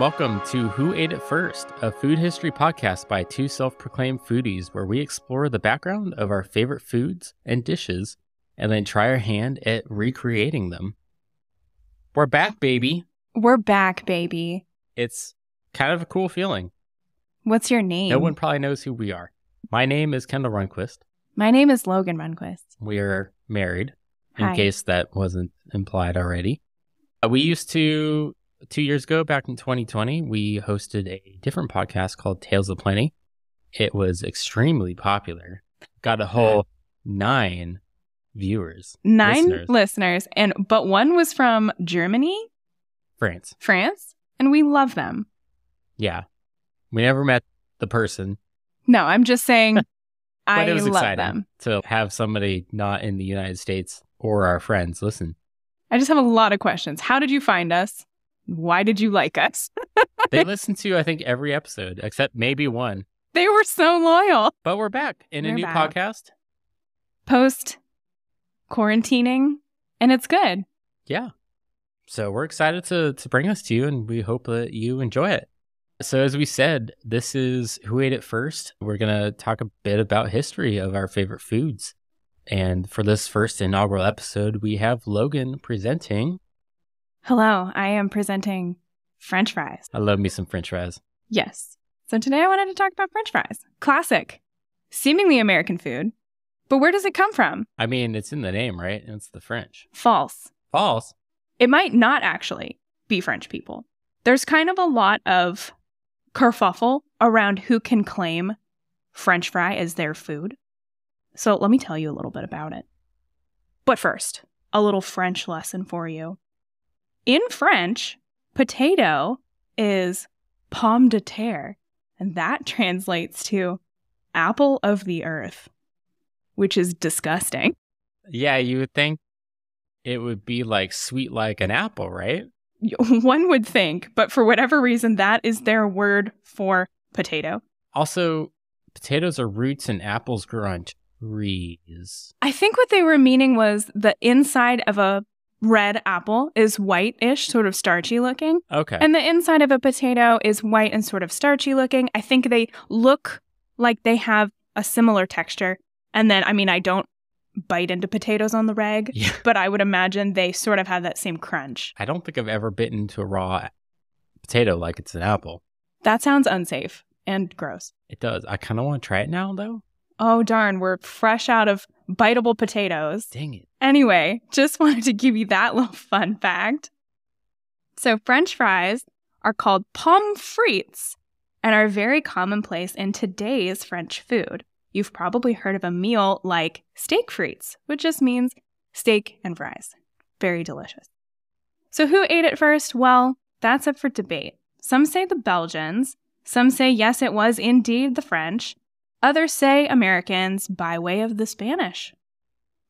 welcome to Who Ate It First, a food history podcast by two self-proclaimed foodies where we explore the background of our favorite foods and dishes and then try our hand at recreating them. We're back, baby. We're back, baby. It's kind of a cool feeling. What's your name? No one probably knows who we are. My name is Kendall Runquist. My name is Logan Runquist. We are married, Hi. in case that wasn't implied already. We used to... 2 years ago, back in 2020, we hosted a different podcast called Tales of Plenty. It was extremely popular. Got a whole 9 viewers. 9 listeners. But one was from Germany? France. And we love them. Yeah. We never met the person. No, I'm just saying I love them. But it was exciting to have somebody not in the United States or our friends listen. I just have a lot of questions. How did you find us? Why did you like us? They listened to, I think, every episode, except maybe one. They were so loyal. But we're back in a new podcast. Post-quarantining, and it's good. Yeah. So we're excited to bring this to you, and we hope that you enjoy it. So as we said, this is Who Ate It First. We're going to talk a bit about history of our favorite foods. And for this first inaugural episode, we have Logan presenting... Hello, I am presenting French fries. I love me some French fries. Yes. So today I wanted to talk about French fries. Classic. Seemingly American food. But where does it come from? I mean, it's in the name, right? It's the French. False. False? It might not actually be French people. There's kind of a lot of kerfuffle around who can claim French fry as their food. So let me tell you a little bit about it. But first, a little French lesson for you. In French, potato is pomme de terre, and that translates to apple of the earth, which is disgusting. Yeah, you would think it would be like sweet like an apple, right? One would think, but for whatever reason, that is their word for potato. Also, potatoes are roots and apples grow on trees. I think what they were meaning was the inside of a red apple is white-ish, sort of starchy looking. Okay. And the inside of a potato is white and sort of starchy looking. I think they look like they have a similar texture. And then, I mean, I don't bite into potatoes on the reg, but I would imagine they sort of have that same crunch. I don't think I've ever bitten into a raw potato like it's an apple. That sounds unsafe and gross. It does. I kind of want to try it now, though. Oh, darn. We're fresh out of biteable potatoes. Dang it. Anyway, just wanted to give you that little fun fact. So French fries are called pommes frites and are very commonplace in today's French food. You've probably heard of a meal like steak frites, which just means steak and fries. Very delicious. So who ate it first? Well, that's up for debate. Some say the Belgians. Some say, yes, it was indeed the French. Others say Americans by way of the Spanish.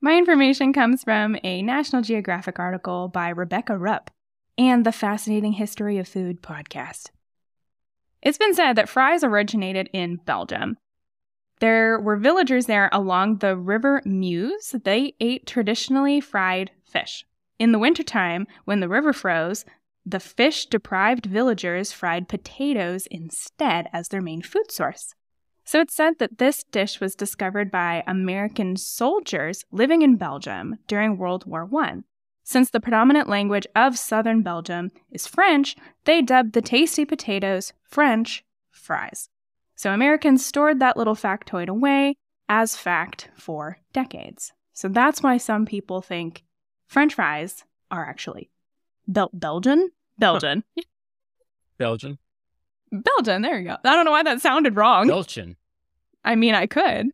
My information comes from a National Geographic article by Rebecca Rupp and the Fascinating History of Food podcast. It's been said that fries originated in Belgium. There were villagers there along the River Meuse. They ate traditionally fried fish. In the wintertime, when the river froze, the fish-deprived villagers fried potatoes instead as their main food source. So it's said that this dish was discovered by American soldiers living in Belgium during World War I. Since the predominant language of southern Belgium is French, they dubbed the tasty potatoes French fries. So Americans stored that little factoid away as fact for decades. So that's why some people think French fries are actually Belgian? Belgian. Belgian. Belgian, there you go. I don't know why that sounded wrong. Belgian. I mean, I could.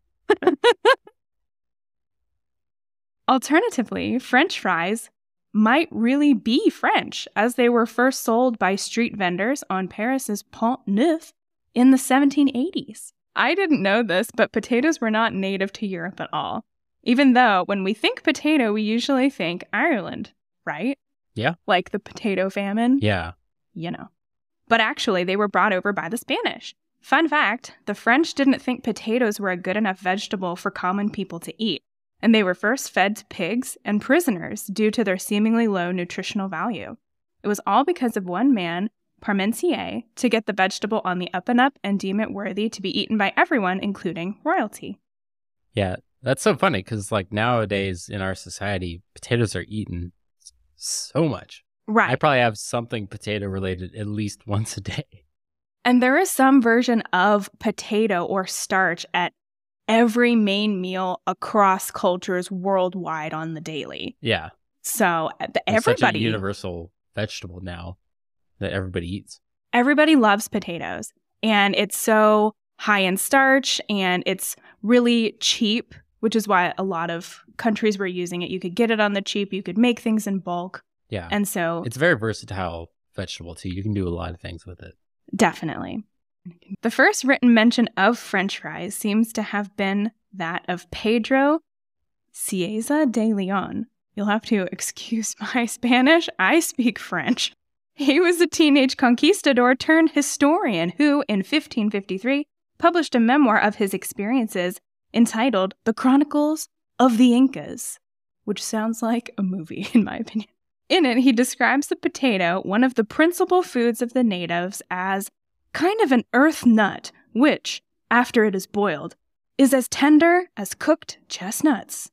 Alternatively, French fries might really be French, as they were first sold by street vendors on Paris's Pont Neuf in the 1780s. I didn't know this, but potatoes were not native to Europe at all. Even though, when we think potato, we usually think Ireland, right? Yeah. Like the potato famine? Yeah. You know. But actually, they were brought over by the Spanish. Fun fact, the French didn't think potatoes were a good enough vegetable for common people to eat, and they were first fed to pigs and prisoners due to their seemingly low nutritional value. It was all because of one man parmentier, to get the vegetable on the up and up and deem it worthy to be eaten by everyone, including royalty. Yeah, that's so funny because like nowadays in our society, potatoes are eaten so much. Right. I probably have something potato related at least once a day. And there is some version of potato or starch at every main meal across cultures worldwide on the daily. Yeah. So It's everybody, such a universal vegetable now that everybody eats. everybody loves potatoes. And it's so high in starch and it's really cheap, which is why a lot of countries were using it. You could get it on the cheap. You could make things in bulk. Yeah. And so it's a very versatile vegetable too. You can do a lot of things with it. definitely. The first written mention of French fries seems to have been that of Pedro Cieza de Leon. You'll have to excuse my Spanish. I speak French. He was a teenage conquistador turned historian who, in 1553, published a memoir of his experiences entitled The Chronicles of the Incas, which sounds like a movie, in my opinion. In it, he describes the potato, one of the principal foods of the natives, as kind of an earth nut, which, after it is boiled, is as tender as cooked chestnuts.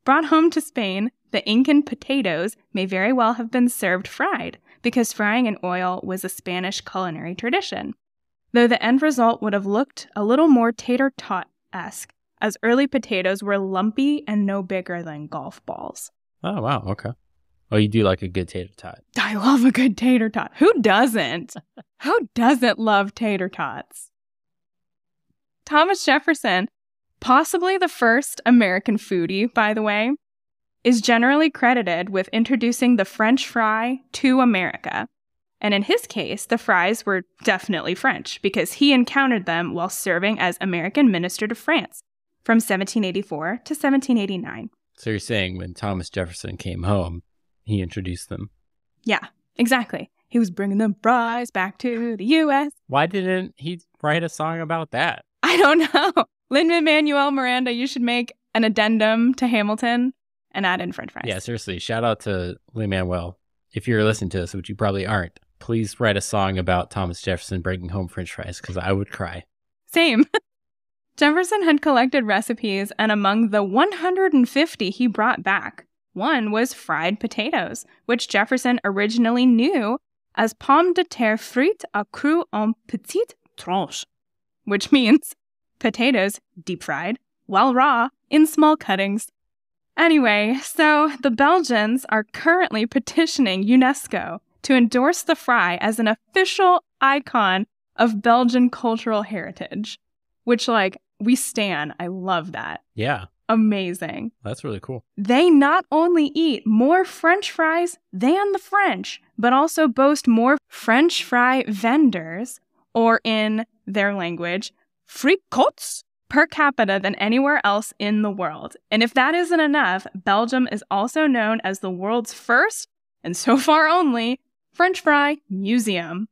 Brought home to Spain, the Incan potatoes may very well have been served fried, because frying in oil was a Spanish culinary tradition, though the end result would have looked a little more tater-tot-esque, as early potatoes were lumpy and no bigger than golf balls. Oh, wow. Okay. Oh, you do like a good tater tot. I love a good tater tot. Who doesn't? Who doesn't love tater tots? Thomas Jefferson, possibly the first American foodie, by the way, is generally credited with introducing the French fry to America. And in his case, the fries were definitely French because he encountered them while serving as American minister to France from 1784 to 1789. So you're saying when Thomas Jefferson came home, he introduced them? Yeah, exactly. He was bringing them fries back to the U.S. Why didn't he write a song about that? I don't know. Lin-Manuel Miranda, you should make an addendum to Hamilton and add in French fries. Yeah, seriously. Shout out to Lin-Manuel. If you're listening to this, which you probably aren't, please write a song about Thomas Jefferson bringing home French fries because I would cry. Same. Jefferson had collected recipes, and among the 150 he brought back, one was fried potatoes, which Jefferson originally knew as pommes de terre frites à cru en petites tranches, which means potatoes deep fried, while raw, in small cuttings. Anyway, so the Belgians are currently petitioning UNESCO to endorse the fry as an official icon of Belgian cultural heritage, which, like, we stan. I love that. Yeah. Amazing. That's really cool. They not only eat more French fries than the French, but also boast more French fry vendors, or in their language, fricots, per capita than anywhere else in the world. And if that isn't enough, Belgium is also known as the world's first, and so far only, French fry museum.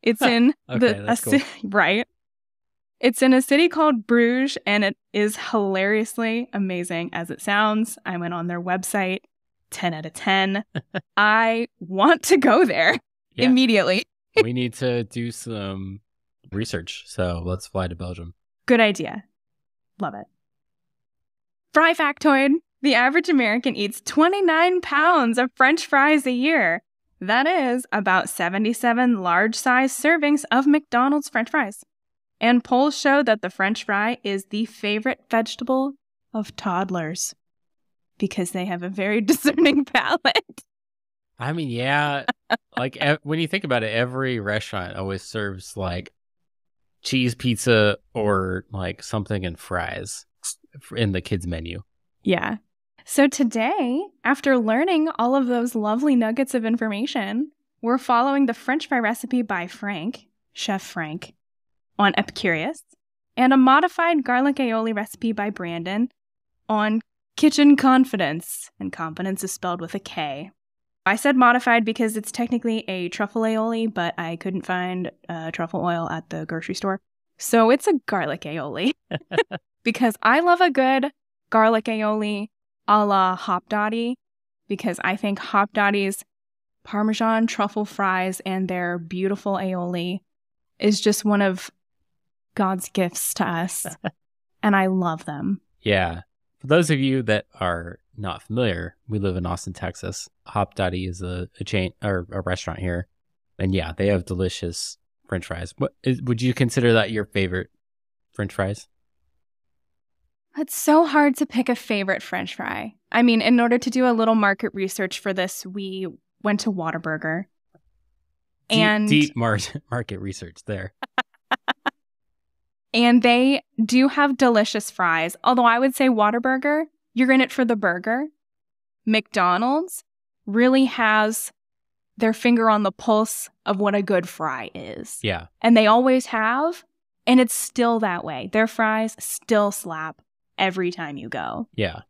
It's in cool. Right. It's in a city called Bruges, and it is hilariously amazing as it sounds. I went on their website, 10 out of 10. I want to go there immediately. We need to do some research, so let's fly to Belgium. Good idea. Love it. Fry factoid. The average American eats 29 pounds of French fries a year. That is about 77 large-sized servings of McDonald's French fries. And polls show that the French fry is the favorite vegetable of toddlers because they have a very discerning palate. I mean, yeah, like when you think about it, every restaurant always serves like cheese pizza or like something in fries in the kids' menu. Yeah. So today, after learning all of those lovely nuggets of information, we're following the French fry recipe by Frank, Chef Frank, on Epicurious, and a modified garlic aioli recipe by Brandon on Kitchen Confidence, and confidence is spelled with a K. I said modified because it's technically a truffle aioli, but I couldn't find truffle oil at the grocery store. So it's a garlic aioli. Because I love a good garlic aioli a la Hop Dottie, because I think Hop Dottie's Parmesan truffle fries and their beautiful aioli is just one of God's gifts to us. And I love them. Yeah. For those of you that are not familiar, we live in Austin, Texas. Hop Dottie is a chain or a restaurant here. And yeah, they have delicious French fries. Would you consider that your favorite French fries? It's so hard to pick a favorite French fry. I mean, in order to do a little market research for this, we went to Whataburger. Deep market research there. And they do have delicious fries. Although I would say Whataburger, you're in it for the burger. McDonald's really has their finger on the pulse of what a good fry is. Yeah. And they always have. And it's still that way. Their fries still slap every time you go. Yeah.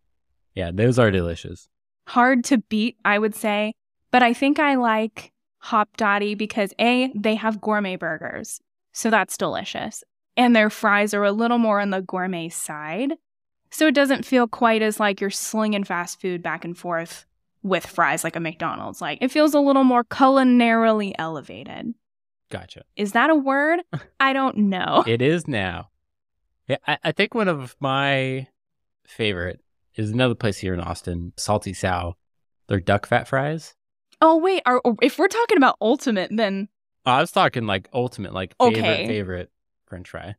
Yeah, those are delicious. Hard to beat, I would say. But I think I like Hop Dottie because A, they have gourmet burgers. So that's delicious. And their fries are a little more on the gourmet side. So it doesn't feel quite as like you're slinging fast food back and forth with fries like a McDonald's. Like, it feels a little more culinarily elevated. Gotcha. Is that a word? I don't know. It is now. Yeah, I think one of my favorite is another place here in Austin, Salty Sow. Their duck fat fries. Oh, wait. If we're talking about ultimate, then... Oh, I was talking like ultimate, like favorite French fry.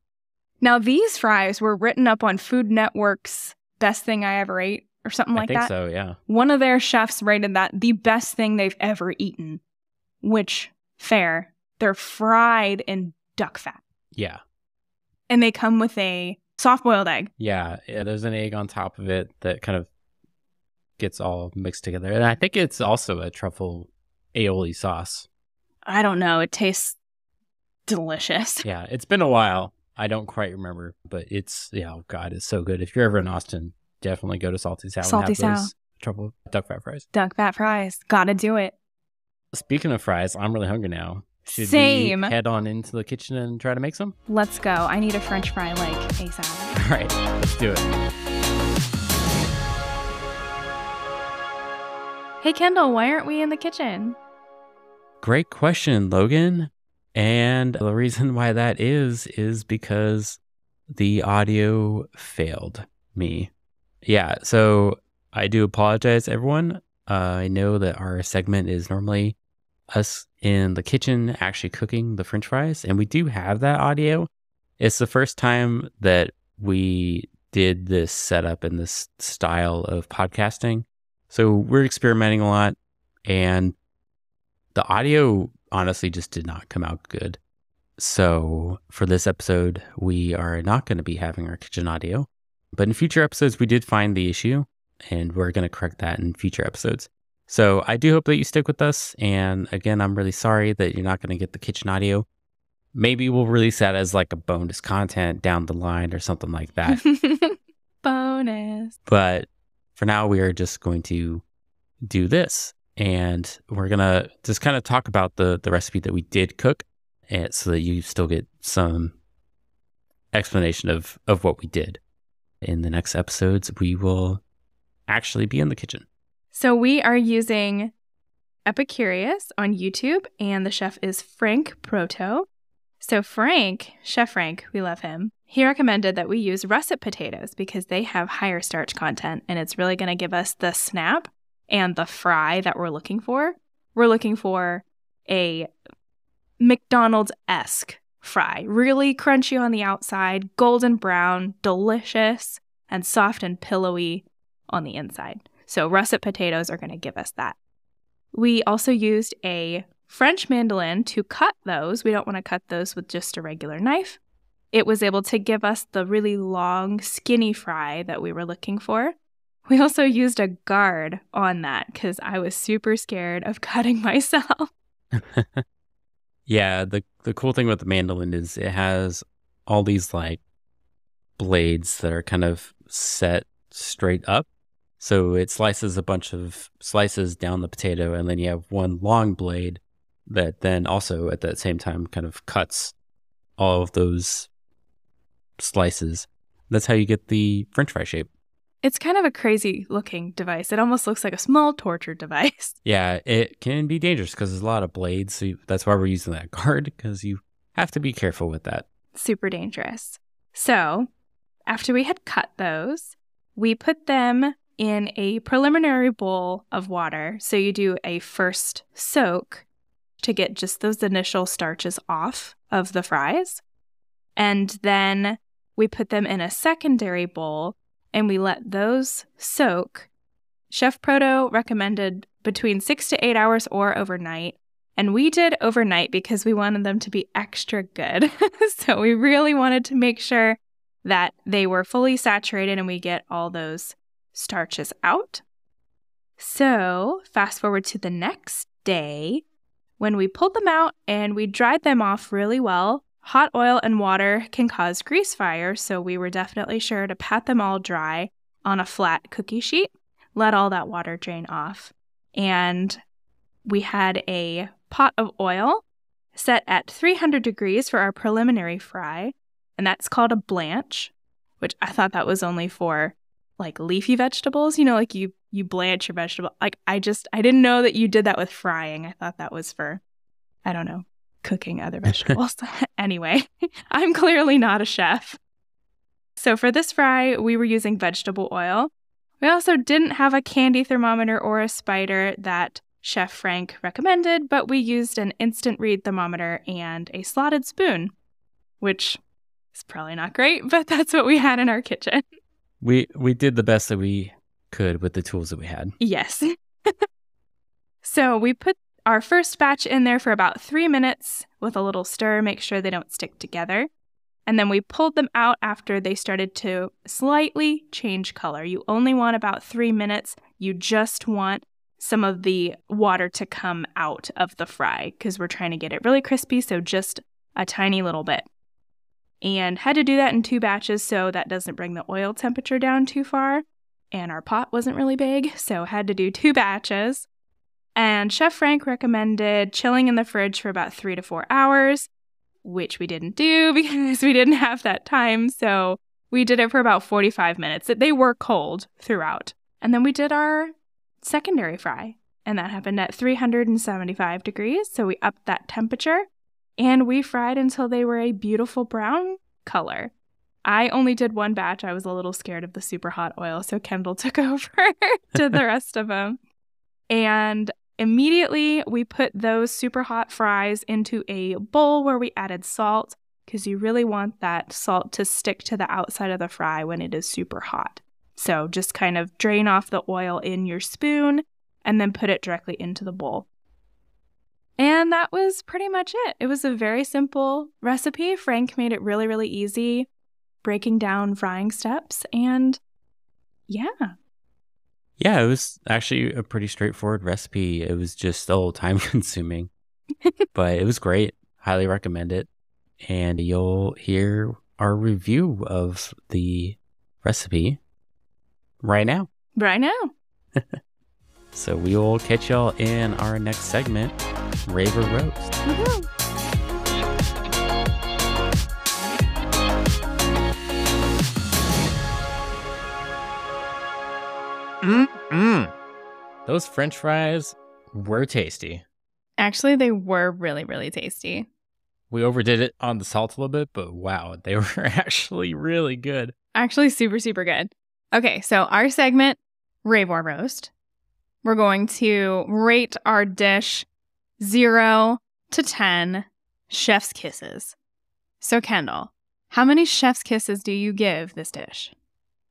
Now, these fries were written up on Food Network's Best Thing I Ever Ate or something like that. I think so, yeah. One of their chefs rated that the best thing they've ever eaten, which, fair, they're fried in duck fat. Yeah. And they come with a soft-boiled egg. Yeah, there's an egg on top of it that kind of gets all mixed together. And I think it's also a truffle aioli sauce. I don't know. It tastes delicious. Yeah, it's been a while. I don't quite remember, but it's, oh God, it's so good. If you're ever in Austin, definitely go to Salty Sow and have those truffle duck fat fries. Duck fat fries. Gotta do it. Speaking of fries, I'm really hungry now. Should Same. we head on into the kitchen and try to make some? Let's go. I need a French fry like ASAP. All right, let's do it. Hey, Kendall, why aren't we in the kitchen? Great question, Logan. And the reason why that is because the audio failed me. Yeah, so I do apologize, everyone. I know that our segment is normally us in the kitchen actually cooking the French fries, and we do have that audio. It's the first time that we did this setup and this style of podcasting. So we're experimenting a lot, and the audio honestly just did not come out good. So for this episode, we are not going to be having our kitchen audio. But in future episodes, we did find the issue, and we're going to correct that in future episodes. So I do hope that you stick with us. And again, I'm really sorry that you're not going to get the kitchen audio. Maybe we'll release that as like a bonus content down the line or something like that. Bonus. But for now, we are just going to do this. And we're going to just kind of talk about the recipe that we did cook, and so that you still get some explanation of what we did. In the next episodes, we will actually be in the kitchen. So we are using Epicurious on YouTube, and the chef is Frank Proto. So Chef Frank, we love him. He recommended that we use russet potatoes because they have higher starch content, and it's really going to give us the snap and the fry that we're looking for. We're looking for a McDonald's-esque fry. Really crunchy on the outside, golden brown, delicious, and soft and pillowy on the inside. So russet potatoes are going to give us that. We also used a French mandolin to cut those. We don't want to cut those with just a regular knife. It was able to give us the really long, skinny fry that we were looking for. We also used a guard on that because I was super scared of cutting myself. Yeah, the cool thing with the mandolin is it has all these like blades that are kind of set straight up. So it slices a bunch of slices down the potato, and then you have one long blade that then also at that same time kind of cuts all of those slices. That's how you get the French fry shape. It's kind of a crazy looking device. It almost looks like a small torture device. Yeah, it can be dangerous because there's a lot of blades. So that's why we're using that guard, because you have to be careful with that. Super dangerous. So after we had cut those, we put them in a preliminary bowl of water. So you do a first soak to get just those initial starches off of the fries. And then we put them in a secondary bowl and we let those soak. Chef Proto recommended between 6 to 8 hours or overnight. And we did overnight because we wanted them to be extra good. So we really wanted to make sure that they were fully saturated and we get all those starches out. So fast forward to the next day when we pulled them out and we dried them off really well. Hot oil and water can cause grease fire, so we were definitely sure to pat them all dry on a flat cookie sheet, let all that water drain off. And we had a pot of oil set at 300 degrees for our preliminary fry, and that's called a blanch, which I thought that was only for like leafy vegetables, like you blanch your vegetable. Like I didn't know that you did that with frying. I thought that was for, I don't know, cooking other vegetables. Anyway, I'm clearly not a chef. So for this fry, we were using vegetable oil. We also didn't have a candy thermometer or a spider that Chef Frank recommended, but we used an instant read thermometer and a slotted spoon, which is probably not great, but that's what we had in our kitchen. We did the best that we could with the tools that we had. Yes. So we put our first batch in there for about 3 minutes with a little stir, make sure they don't stick together. And then we pulled them out after they started to slightly change color. You only want about 3 minutes. You just want some of the water to come out of the fry because we're trying to get it really crispy, so just a tiny little bit. And had to do that in 2 batches so that doesn't bring the oil temperature down too far. And our pot wasn't really big, so had to do 2 batches. And Chef Frank recommended chilling in the fridge for about 3 to 4 hours, which we didn't do because we didn't have that time. So we did it for about 45 minutes. They were cold throughout. And then we did our secondary fry, and that happened at 375 degrees. So we upped that temperature, and we fried until they were a beautiful brown color. I only did 1 batch. I was a little scared of the super hot oil, so Kendall took over to the rest of them. And immediately, we put those super hot fries into a bowl where we added salt because you really want that salt to stick to the outside of the fry when it is super hot. So just kind of drain off the oil in your spoon and then put it directly into the bowl. And that was pretty much it. It was a very simple recipe. Frank made it really, really easy, breaking down frying steps. And yeah. Yeah, it was actually a pretty straightforward recipe. It was just a little time consuming, but it was great. Highly recommend it. And you'll hear our review of the recipe right now. Right now. So we will catch y'all in our next segment, Rave or Roast. Woohoo. Those French fries were tasty. Actually, they were really, really tasty. We overdid it on the salt a little bit, but wow, they were actually really good. Actually, super, super good. Okay, so our segment, Rave or Roast, we're going to rate our dish 0 to 10 chef's kisses. So, Kendall, how many chef's kisses do you give this dish?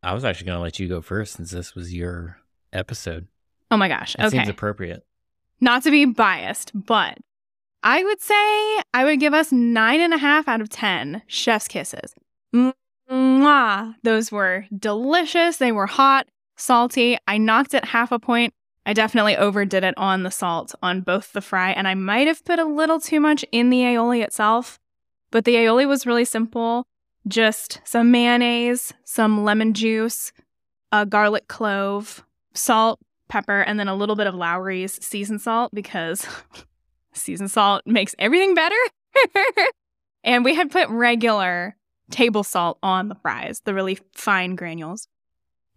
I was actually going to let you go first since this was your episode. Oh my gosh, It okay. seems appropriate. Not to be biased, but I would say I would give us 9.5 out of 10 chef's kisses. Mwah! Those were delicious. They were hot, salty. I knocked it half a point. I definitely overdid it on the salt on both the fry, and I might have put a little too much in the aioli itself, but the aioli was really simple. Just some mayonnaise, some lemon juice, a garlic clove, salt, pepper, and then a little bit of Lowry's seasoned salt because seasoned salt makes everything better. And we had put regular table salt on the fries, the really fine granules.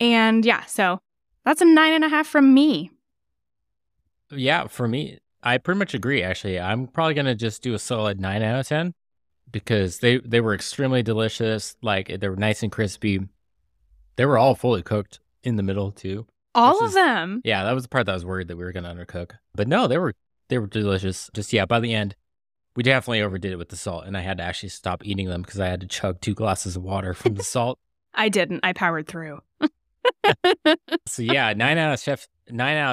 And yeah, so that's a 9.5 from me. Yeah, for me, I pretty much agree, actually. I'm probably going to just do a solid 9 out of 10 because they were extremely delicious. Like, they were nice and crispy. They were all fully cooked in the middle, too. All of them. Yeah, that was the part that I was worried that we were going to undercook. But no, they were delicious. Just, yeah, by the end, we definitely overdid it with the salt, and I had to actually stop eating them because I had to chug 2 glasses of water from the salt. I didn't. I powered through. So yeah, 9 out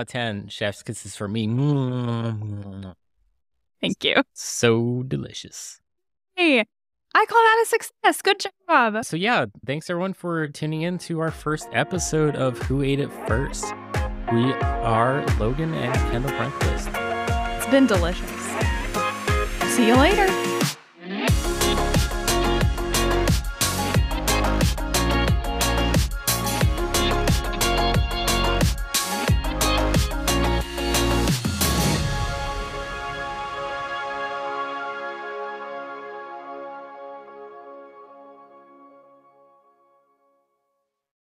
of 10 chef's kisses for me. Thank you. So delicious. Hey, I call that a success. Good job. So yeah, thanks everyone for tuning in to our first episode of Who Ate It First. We are Logan and Kendall Brunquist. It's been delicious. See you later.